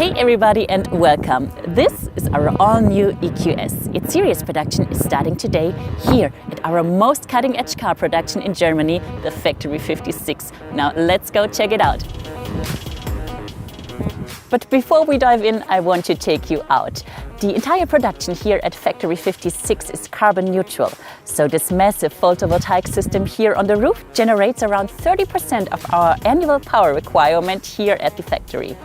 Hey everybody and welcome. This is our all-new EQS. Its series production is starting today here at our most cutting-edge car production in Germany, the Factory 56. Now let's go check it out. But before we dive in, I want to take you out. The entire production here at Factory 56 is carbon neutral. So this massive photovoltaic system here on the roof generates around 30% of our annual power requirement here at the factory.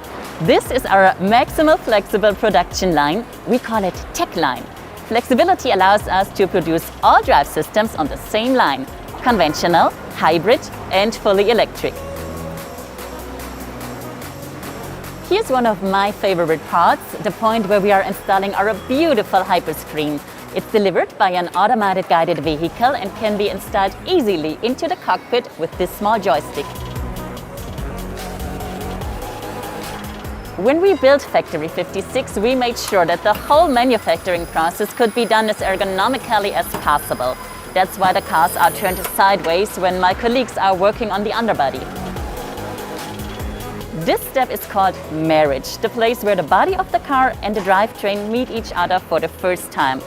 This is our maximal flexible production line. We call it Tech Line. Flexibility allows us to produce all drive systems on the same line: conventional, hybrid and fully electric. Here's one of my favorite parts, the point where we are installing our beautiful hyperscreen. It's delivered by an automated guided vehicle and can be installed easily into the cockpit with this small joystick. When we built Factory 56, we made sure that the whole manufacturing process could be done as ergonomically as possible. That's why the cars are turned sideways when my colleagues are working on the underbody. This step is called marriage, the place where the body of the car and the drivetrain meet each other for the first time.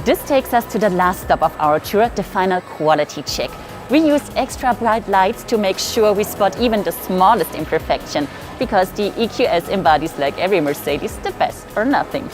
This takes us to the last stop of our tour, the final quality check. We use extra bright lights to make sure we spot even the smallest imperfection, because the EQS embodies, like every Mercedes, the best or nothing.